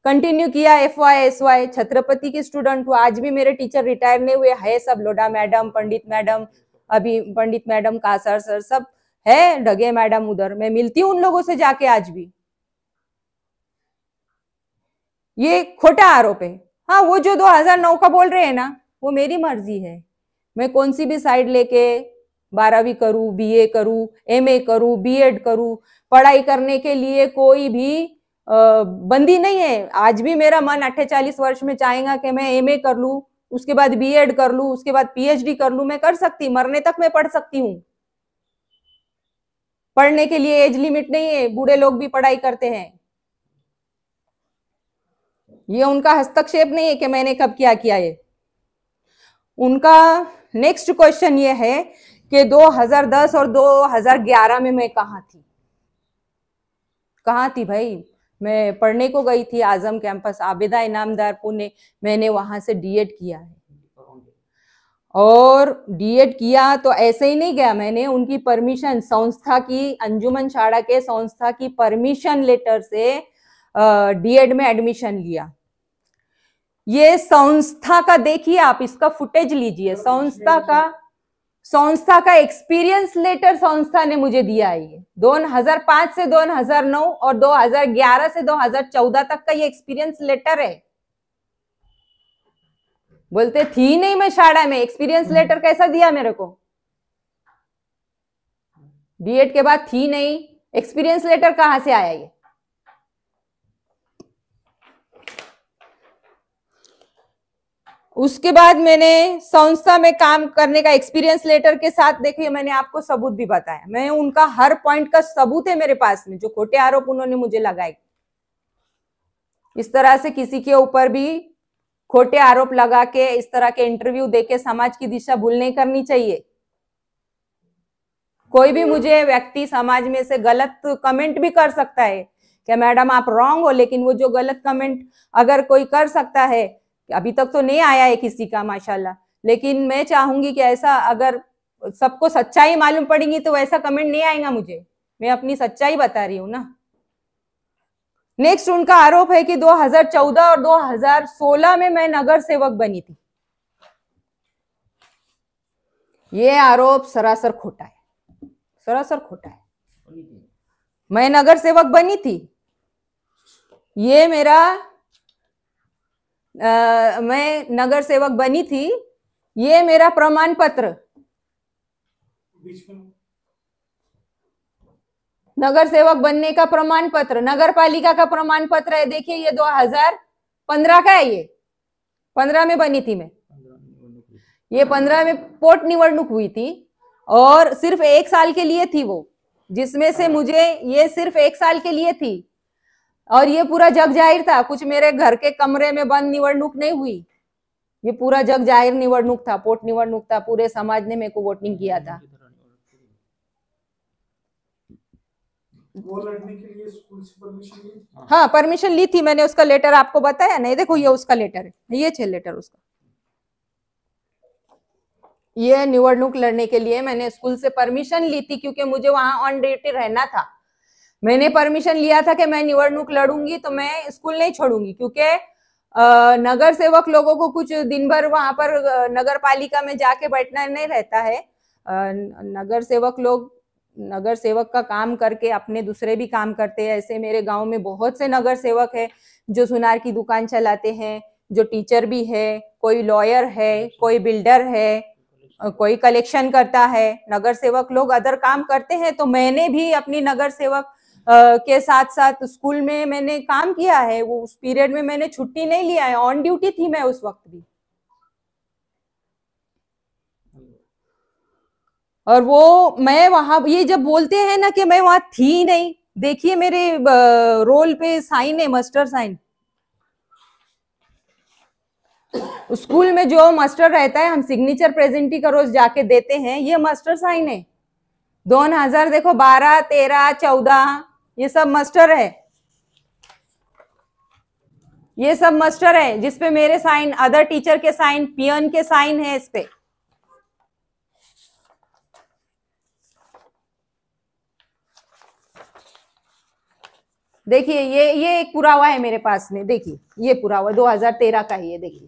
कंटिन्यू किया, FY SY छत्रपति के स्टूडेंट हूँ। आज भी मेरे टीचर रिटायर नहीं हुए है, सब लोडा मैडम, पंडित मैडम, अभी पंडित मैडम का सर सब है, डगे मैडम, उधर मैं मिलती हूँ उन लोगों से जाके आज भी। ये खोटा आरोप है। हाँ, वो जो 2009 का बोल रहे हैं ना, वो मेरी मर्जी है, मैं कौन सी भी साइड लेके 12वीं करूं, BA करूं, MA करूं, BEd करूं, पढ़ाई करने के लिए कोई भी बंदी नहीं है। आज भी मेरा मन 48 वर्ष में चाहेगा कि मैं MA कर लूं, उसके बाद BEd कर लूं, उसके बाद PhD कर लूं, मैं कर सकती, मरने तक मैं पढ़ सकती हूँ। पढ़ने के लिए एज लिमिट नहीं है, बूढ़े लोग भी पढ़ाई करते हैं। ये उनका हस्तक्षेप नहीं है कि मैंने कब क्या किया है। उनका नेक्स्ट क्वेश्चन ये है कि 2010 और 2011 में मैं कहाँ थी भाई? मैं पढ़ने को गई थी आजम कैंपस, आबिदा इनामदार पुणे, मैंने वहां से डीएड किया है। और डीएड किया तो ऐसे ही नहीं गया, मैंने उनकी परमिशन, संस्था की, अंजुमन शाड़ा के संस्था की परमिशन लेटर से डीएड में एडमिशन लिया। ये संस्था का देखिए आप, इसका फुटेज लीजिए, संस्था का एक्सपीरियंस लेटर संस्था ने मुझे दिया है। ये 2005 से 2009 और 2011 से 2014 तक का ये एक्सपीरियंस लेटर है। बोलते थी नहीं मैं शाड़ा में, एक्सपीरियंस लेटर कैसा दिया मेरे को? बीएड के बाद थी नहीं, एक्सपीरियंस लेटर कहां से आया ये? उसके बाद मैंने संस्था में काम करने का एक्सपीरियंस लेटर के साथ, देखिए मैंने आपको सबूत भी बताया, मैं उनका हर पॉइंट का सबूत है मेरे पास में, जो खोटे आरोप उन्होंने मुझे लगाए। इस तरह से किसी के ऊपर भी खोटे आरोप लगा के, इस तरह के इंटरव्यू देके समाज की दिशा भूल नहीं करनी चाहिए। कोई भी मुझे व्यक्ति समाज में से गलत कमेंट भी कर सकता है कि मैडम आप रॉन्ग हो, लेकिन वो जो गलत कमेंट अगर कोई कर सकता है, अभी तक तो नहीं आया है किसी का माशाल्लाह, लेकिन मैं चाहूंगी कि ऐसा अगर सबको सच्चाई मालूम पड़ेगी तो वैसा कमेंट नहीं आएगा मुझे, मैं अपनी सच्चाई बता रही हूं ना। नेक्स्ट उनका आरोप है कि 2014 और 2016 में मैं नगर सेवक बनी थी। ये आरोप सरासर खोटा है, सरासर खोटा है। मैं नगर सेवक बनी थी, ये मेरा मैं नगर सेवक बनी थी, ये मेरा प्रमाण पत्र, नगर सेवक बनने का प्रमाण पत्र, नगर पालिका का प्रमाण पत्र है। देखिए ये 2015 का है, ये 15 में बनी थी मैं, ये 15 में पोट निवडणूक हुई थी और सिर्फ 1 साल के लिए थी वो, जिसमें से मुझे ये सिर्फ 1 साल के लिए थी और ये पूरा जग जाहिर था, कुछ मेरे घर के कमरे में बंद निवडणूक नहीं हुई, ये पूरा जग जाहिर निवडणूक था, पोट निवडणूक था, पूरे समाज ने मेरे को वोटिंग किया था। वो लड़ने के लिए स्कूल से परमिशन ली? हाँ परमिशन ली थी मैंने, उसका लेटर आपको बताया नहीं, देखो ये उसका लेटर है, ये 6 लेटर उसका। ये निवडणूक लड़ने के लिए मैंने स्कूल से परमिशन ली थी क्योंकि मुझे वहां ऑन ड्यूटी रहना था। मैंने परमिशन लिया था कि मैं निवडणूक लड़ूंगी तो मैं स्कूल नहीं छोड़ूंगी, क्योंकि नगर सेवक लोगों को कुछ दिन भर वहां पर नगर पालिका में जाके बैठना नहीं रहता है। नगर सेवक का काम करके अपने दूसरे भी काम करते हैं। ऐसे मेरे गांव में बहुत से नगर सेवक है जो सुनार की दुकान चलाते हैं, जो टीचर भी है, कोई लॉयर है, कोई बिल्डर है, कोई कलेक्शन करता है। नगर सेवक लोग अदर काम करते हैं, तो मैंने भी अपनी नगर सेवक के साथ साथ स्कूल में मैंने काम किया है। वो उस पीरियड में मैंने छुट्टी नहीं लिया है, ऑन ड्यूटी थी मैं उस वक्त भी। और वो मैं वहां, ये जब बोलते हैं ना कि मैं वहां थी नहीं, देखिए मेरे रोल पे साइन है, मास्टर साइन। स्कूल में जो मास्टर रहता है, हम सिग्नेचर प्रेजेंटी का रोज जाके देते हैं, ये मास्टर साइन है। 2000 देखो 12, 13, 14 ये सब मास्टर है, ये सब मास्टर है जिसपे मेरे साइन, अदर टीचर के साइन, पियन के साइन है इस पे। देखिए ये एक पुरावा है मेरे पास में, देखिए ये पुरावा 2013 का ही है। देखिए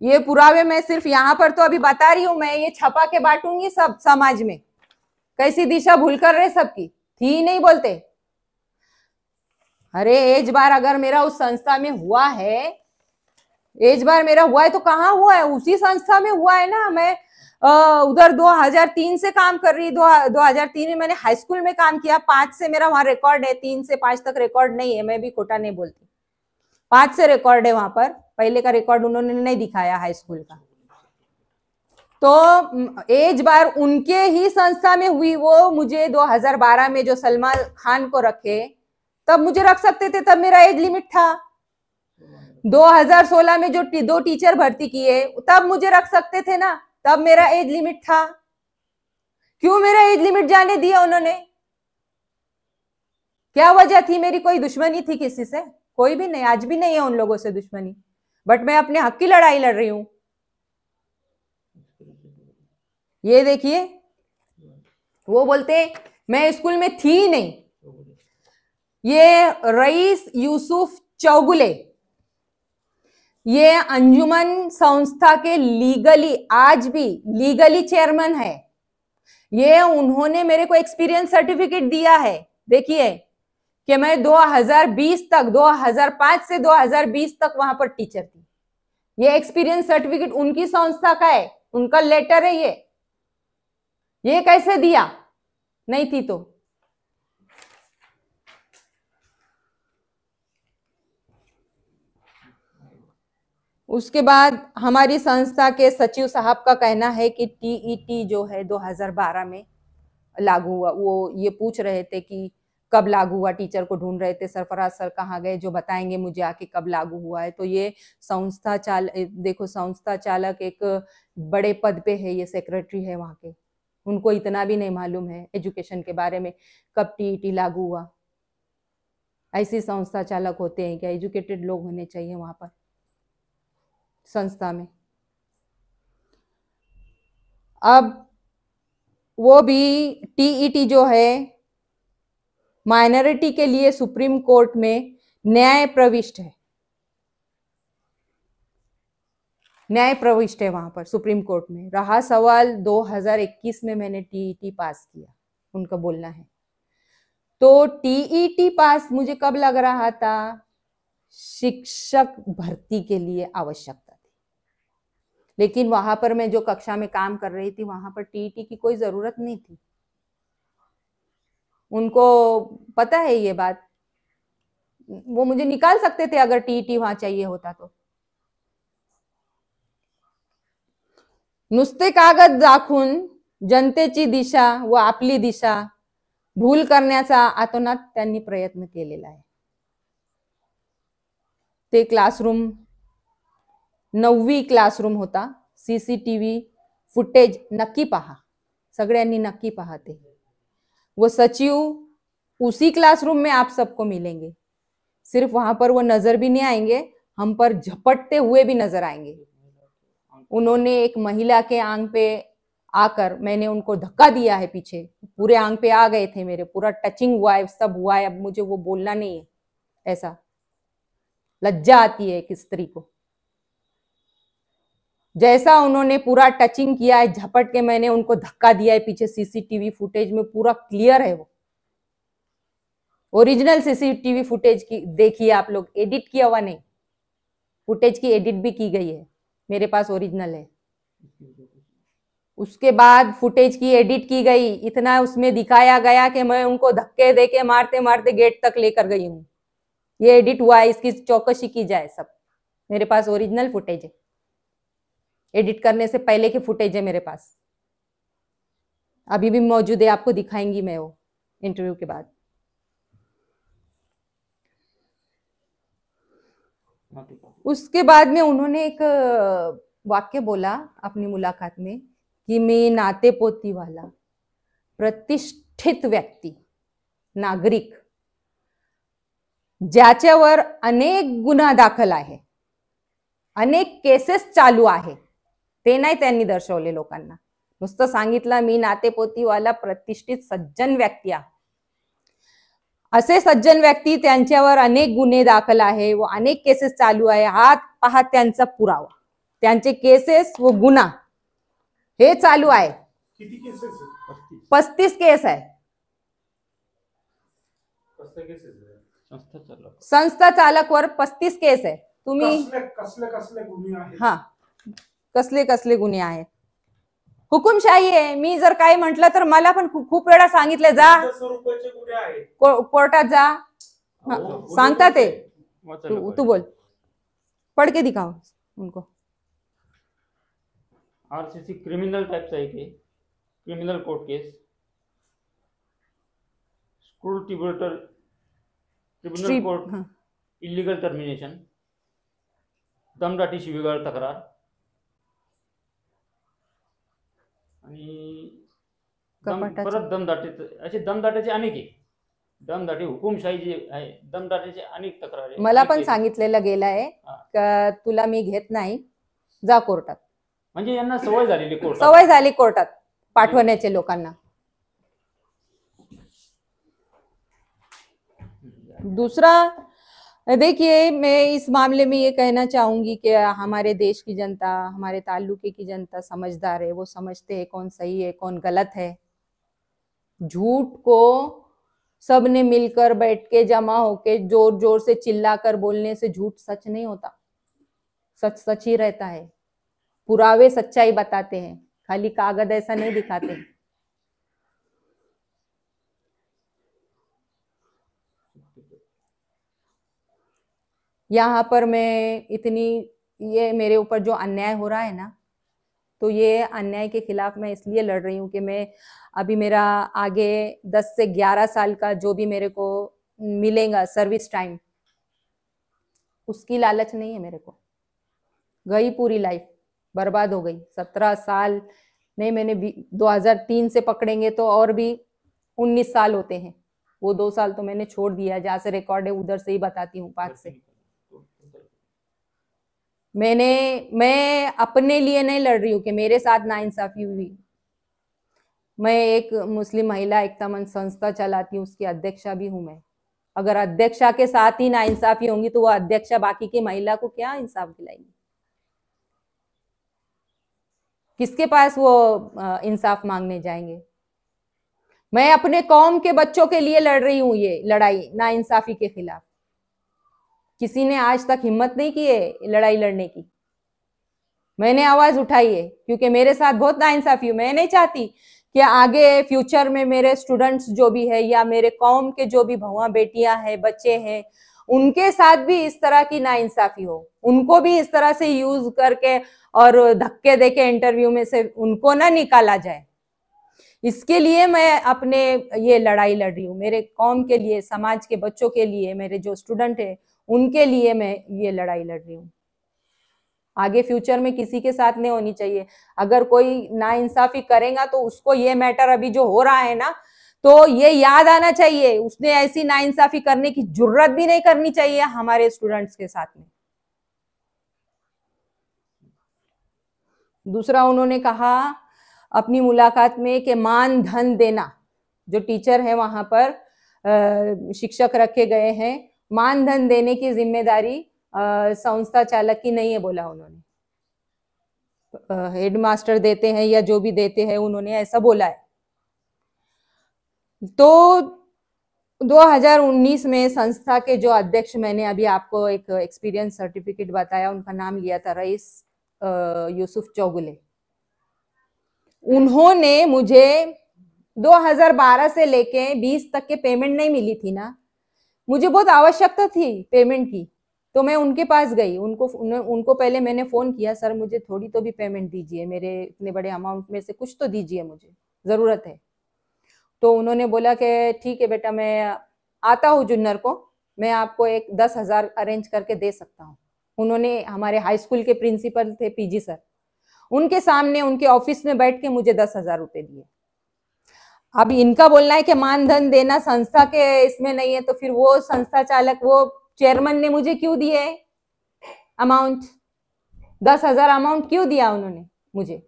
ये पुरावे मैं सिर्फ यहाँ पर तो अभी बता रही हूं, मैं ये छपा के बांटूंगी सब समाज में। कैसी दिशा भूल कर रहे सबकी, थी नहीं बोलते। अरे एक बार अगर मेरा उस संस्था में हुआ है, एक बार मेरा हुआ है तो कहाँ हुआ है, उसी संस्था में हुआ है ना। मैं उधर 2003 से काम कर रही, 2003 में मैंने हाई स्कूल में काम किया। 5 से मेरा वहां रिकॉर्ड है, 3 से 5 तक रिकॉर्ड नहीं है, मैं भी खोटा नहीं बोलती। 5 से रिकॉर्ड है वहां पर, पहले का रिकॉर्ड उन्होंने नहीं दिखाया हाई स्कूल का। तो एक बार उनके ही संस्था में हुई, वो मुझे 2012 में जो सलमान खान को रखे, तब मुझे रख सकते थे, तब मेरा एज लिमिट था। 2016 में जो 2 टीचर भर्ती किए, तब मुझे रख सकते थे ना, तब मेरा एज लिमिट था। क्यों मेरा एज लिमिट जाने दिया उन्होंने? क्या वजह थी? मेरी कोई दुश्मनी थी किसी से? कोई भी नहीं, आज भी नहीं है उन लोगों से दुश्मनी, बट मैं अपने हक की लड़ाई लड़ रही हूं। ये देखिए, वो बोलते मैं स्कूल में थी नहीं। ये रईस यूसुफ चौगुले, ये अंजुमन संस्था के लीगली, आज भी लीगली चेयरमैन है। ये उन्होंने मेरे को एक्सपीरियंस सर्टिफिकेट दिया है। देखिए कि मैं 2020 तक, 2005 से 2020 तक वहां पर टीचर थी। ये एक्सपीरियंस सर्टिफिकेट उनकी संस्था का है, उनका लेटर है ये कैसे दिया? नहीं थी तो। उसके बाद हमारी संस्था के सचिव साहब का कहना है कि टीईटी जो है 2012 में लागू हुआ। वो ये पूछ रहे थे कि कब लागू हुआ, टीचर को ढूंढ रहे थे, सरफराज सर कहाँ गए, जो बताएंगे मुझे आके कब लागू हुआ है। तो ये संस्था देखो संस्था चालक एक बड़े पद पे है, ये सेक्रेटरी है वहां के, उनको इतना भी नहीं मालूम है एजुकेशन के बारे में कब टीईटी लागू हुआ। ऐसी संस्था चालक होते हैं क्या? एजुकेटेड लोग होने चाहिए वहां पर संस्था में। अब वो भी टीईटी जो है माइनॉरिटी के लिए सुप्रीम कोर्ट में न्याय प्रविष्ट है, न्याय प्रविष्ट है वहां पर सुप्रीम कोर्ट में। रहा सवाल 2021 में मैंने टीईटी पास किया, उनका बोलना है। तो टीईटी पास मुझे कब लग रहा था? शिक्षक भर्ती के लिए आवश्यकता थी, लेकिन वहां पर मैं जो कक्षा में काम कर रही थी वहां पर टीईटी की कोई जरूरत नहीं थी। उनको पता है ये बात, वो मुझे निकाल सकते थे अगर टीईटी वहां चाहिए होता तो। नुसते कागद दाखवून जनतेची दिशा व आपली दिशा भूल करण्याचा आतोनात त्यांनी प्रयत्न केलेला आहे. ते क्लासरूम 9वी क्लासरूम होता. सीसीटीव्ही फुटेज नक्की पहा, सगळ्यांनी नक्की पहा ते. वो सचिव उसी क्लासरूम में आप सबको मिलेंगे. सिर्फ वहां पर वो नजर भी नहीं आएंगे, हम पर झपटते हुए भी नजर आएंगे. उन्होंने एक महिला के आंग पे आकर, मैंने उनको धक्का दिया है पीछे, पूरे आंग पे आ गए थे मेरे, पूरा टचिंग हुआ है, सब हुआ है. अब मुझे वो बोलना नहीं है. ऐसा लज्जा आती है एक स्त्री को. जैसा उन्होंने पूरा टचिंग किया है, झपट के मैंने उनको धक्का दिया है पीछे, सीसीटीवी फुटेज में पूरा क्लियर है. वो ओरिजिनल सीसीटीवी फुटेज की देखिए आप लोग, एडिट किया हुआ नहीं. फुटेज की एडिट भी की गई है, मेरे पास ओरिजिनल है. उसके बाद फुटेज की एडिट की गई, इतना उसमें दिखाया गया कि मैं उनको धक्के देके मारते मारते गेट तक लेकर गई हूं. ये एडिट हुआ है, इसकी चौकसी की जाए सब. मेरे पास ओरिजिनल फुटेज है, एडिट करने से पहले के फुटेज है मेरे पास, अभी भी मौजूद है. आपको दिखाएंगी मैं वो इंटरव्यू के बाद. उसके बाद में उन्होंने एक वाक्य बोला अपनी मुलाकात में कि मी नाते पोती वाला प्रतिष्ठित व्यक्ती, नागरिक, ज्याच्यावर अनेक गुन्हा दाखल आहे, अनेक केसेस चालू आहे, ते नाही त्यांनी दर्शवले लोकांना. नुसतं सांगितलं मी नातेपोतीवाला प्रतिष्ठित सज्जन व्यक्ती आहे. असे सज्जन व्यक्ती, त्यांच्यावर अनेक गुन्हे दाखल आहे व अनेक केसेस चालू आहे. हात पहा त्यांचा पुरावा, त्यांचे केसेस व गुन्हा हे चालू आहे. किती केसेस आहेत? 35 केस आहे. कसले केसेस आहेत? संस्था चालकवर 35 केस आहे. तुम्ही कसले गुन्हे आहेत? हा, कसले कसले गुन्हे आहेत. हुकुमशाही आहे. मी जर काही म्हटलं तर मला पण खूप वेळा सांगितले जा स्वरूपाचे गुन्हे आहेत, कोर्टात जा. सांगतात ते. तू बोल, पढ़ के दिखाओ उनको. आरसीसी क्रिमिनल टाइप्स आहे की criminal court case, school tribunal, tribunal court, illegal termination, दमदाटी शिवीगाळ तक्रार आणि परत दमदाटी. असे दमदाटीचे अनेक आहे. दमदाटी, हुकुमशाही जी आहे, दमदाटीचे अनेक तक्रार. मला पण सांगितलेलं गेलं आहे का तुला मी घेत नाही, जा कोर्टात. म्हणजे यांना सवय झालेली कोर्ट, सवय झाली कोर्टात पाठवण्याचे लोकांना. दूसरा देखिए, मैं इस मामले में ये कहना चाहूंगी कि हमारे देश की जनता, हमारे ताल्लुके की जनता समझदार है. वो समझते हैं कौन सही है कौन गलत है. झूठ को सबने मिलकर बैठ के जमा होके जोर जोर से चिल्लाकर बोलने से झूठ सच नहीं होता. सच सच ही रहता है. पुरावे सच्चाई बताते हैं, खाली कागज ऐसा नहीं दिखाते. यहाँ पर मैं इतनी, ये मेरे ऊपर जो अन्याय हो रहा है ना, तो ये अन्याय के खिलाफ मैं इसलिए लड़ रही हूँ कि मैं अभी मेरा आगे 10 से 11 साल का जो भी मेरे को मिलेगा सर्विस टाइम, उसकी लालच नहीं है मेरे को. गई पूरी लाइफ, बर्बाद हो गई. 17 साल नहीं, मैंने 2003 से पकड़ेंगे तो और भी 19 साल होते हैं. वो 2 साल तो मैंने छोड़ दिया, जहाँ से रिकॉर्ड है उधर से ही बताती हूँ, 5 से. मैं अपने लिए नहीं लड़ रही हूँ कि मेरे साथ नाइंसाफी हुई. मैं एक मुस्लिम महिला एकता मंच संस्था चलाती हूँ, उसकी अध्यक्षा भी हूँ मैं. अगर अध्यक्षा के साथ ही नाइंसाफी होंगी तो वो अध्यक्षा बाकी की महिला को क्या इंसाफ दिलाएगी? किसके पास वो इंसाफ मांगने जाएंगे? मैं अपने कौम के बच्चों के लिए लड़ रही हूँ ये लड़ाई नाइंसाफी के खिलाफ. किसी ने आज तक हिम्मत नहीं की है लड़ाई लड़ने की. मैंने आवाज उठाई है क्योंकि मेरे साथ बहुत नाइंसाफी है. मैं नहीं चाहती कि आगे फ्यूचर में मेरे स्टूडेंट्स जो भी है या मेरे कौम के जो भी भौवा बेटियां हैं, बच्चे हैं, उनके साथ भी इस तरह की नाइंसाफी हो. उनको भी इस तरह से यूज करके और धक्के देके इंटरव्यू में से उनको ना निकाला जाए. इसके लिए मैं अपने ये लड़ाई लड़ रही हूँ, मेरे कौम के लिए, समाज के बच्चों के लिए, मेरे जो स्टूडेंट है उनके लिए मैं ये लड़ाई लड़ रही हूँ। आगे फ्यूचर में किसी के साथ नहीं होनी चाहिए। अगर कोई नाइंसाफी करेगा तो उसको ये मैटर अभी जो हो रहा है ना, तो ये याद आना चाहिए, उसने ऐसी नाइंसाफी करने की जुर्रत भी नहीं करनी चाहिए हमारे स्टूडेंट्स के साथ में। दूसरा उन्होंने कहा अपनी मुलाकात में कि मान धन देना, जो टीचर है वहां पर शिक्षक रखे गए हैं, मान धन देने की जिम्मेदारी संस्था चालक की नहीं है, बोला उन्होंने। हेडमास्टर देते हैं या जो भी देते हैं, उन्होंने ऐसा बोला है। तो 2019 में संस्था के जो अध्यक्ष, मैंने अभी आपको एक एक्सपीरियंस सर्टिफिकेट बताया, उनका नाम लिया था रईस यूसुफ चौगुले। उन्होंने मुझे 2012 से लेके 20 तक के पेमेंट नहीं मिली थी ना, मुझे बहुत आवश्यकता थी पेमेंट की, तो मैं उनके पास गई। उनको पहले मैंने फोन किया, सर मुझे थोड़ी तो भी पेमेंट दीजिए, मेरे इतने बड़े अमाउंट में से कुछ तो दीजिए, मुझे जरूरत है। तो उन्होंने बोला कि ठीक है बेटा, मैं आता हूँ जुन्नर को, मैं आपको एक 10,000 अरेंज करके दे सकता हूँ। उन्होंने, हमारे हाई स्कूल के प्रिंसिपल थे पीजी सर, उनके सामने उनके ऑफिस में बैठ के मुझे 10,000 रुपए दिए। अब इनका बोलना है कि मानधन देना संस्था के इसमें नहीं है, तो फिर वो संस्था चालक, वो चेयरमैन ने मुझे क्यों दिए अमाउंट, 10,000 अमाउंट क्यों दिया उन्होंने मुझे?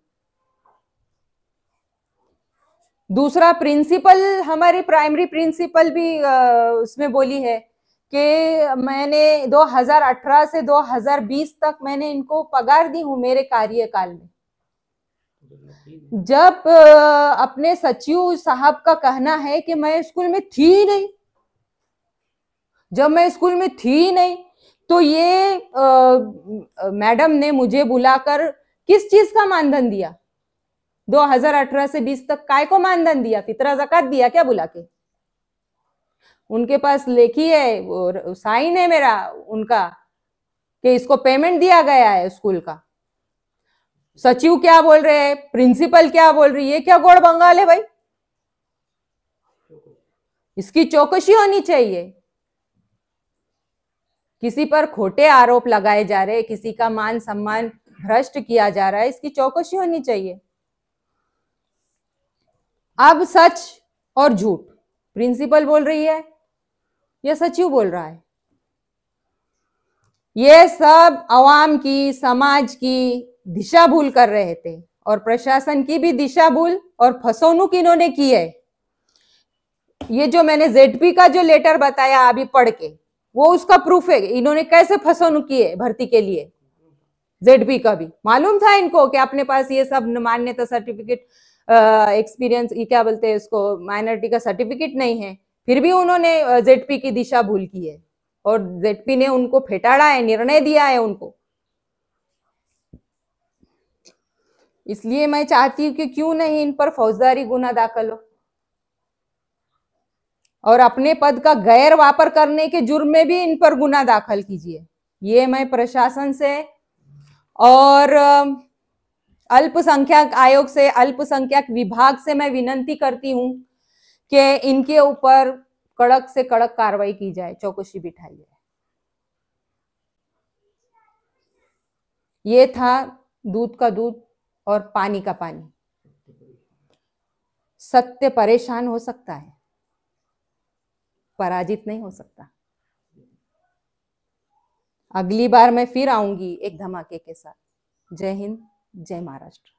दूसरा, प्रिंसिपल, हमारी प्राइमरी प्रिंसिपल भी उसमें बोली है कि मैंने 2018 से 2020 तक मैंने इनको पगार दी हूं मेरे कार्यकाल में। जब अपने सचिव साहब का कहना है कि मैं स्कूल में थी ही नहीं, जब मैं स्कूल में थी ही नहीं, तो ये मैडम ने मुझे बुलाकर किस चीज का मानधन दिया? 2018 से 20 तक काय को मानधन दिया? फितरा ज़कात दिया क्या बुला के? उनके पास लेखी है, वो साइन है मेरा उनका कि इसको पेमेंट दिया गया है स्कूल का। सचिव क्या बोल रहे हैं, प्रिंसिपल क्या बोल रही है, क्या गोड़ बंगाल है भाई? इसकी चौकसी होनी चाहिए। किसी पर खोटे आरोप लगाए जा रहे, किसी का मान सम्मान भ्रष्ट किया जा रहा है, इसकी चौकसी होनी चाहिए। अब सच और झूठ, प्रिंसिपल बोल रही है या सचिव बोल रहा है? ये सब आवाम की, समाज की दिशा भूल कर रहे थे, और प्रशासन की भी दिशा भूल और फसौनुक इन्होंने की है। ये जो मैंने जेडपी का जो लेटर बताया अभी पढ़ के, वो उसका प्रूफ है इन्होंने कैसे फसौनुक की है भर्ती के लिए। जेडपी का भी मालूम था इनको कि अपने पास ये सब मान्यता सर्टिफिकेट, एक्सपीरियंस, ये क्या बोलते हैं इसको, माइनॉरिटी का सर्टिफिकेट नहीं है, फिर भी उन्होंने जेडपी की दिशा भूल की है, और जेडपी ने उनको फेटाड़ा है, निर्णय दिया है उनको। इसलिए मैं चाहती हूँ कि क्यों नहीं इन पर फौजदारी गुना दाखिल हो, और अपने पद का गैर वापर करने के जुर्म में भी इन पर गुना दाखिल कीजिए। ये मैं प्रशासन से और अल्पसंख्यक आयोग से, अल्पसंख्यक विभाग से मैं विनंती करती हूं कि इनके ऊपर कड़क से कड़क कार्रवाई की जाए, चौकसी बिठाई जाए। ये था दूध का दूध और पानी का पानी। सत्य परेशान हो सकता है, पराजित नहीं हो सकता। अगली बार मैं फिर आऊंगी एक धमाके के साथ। जय हिंद, जय महाराष्ट्र।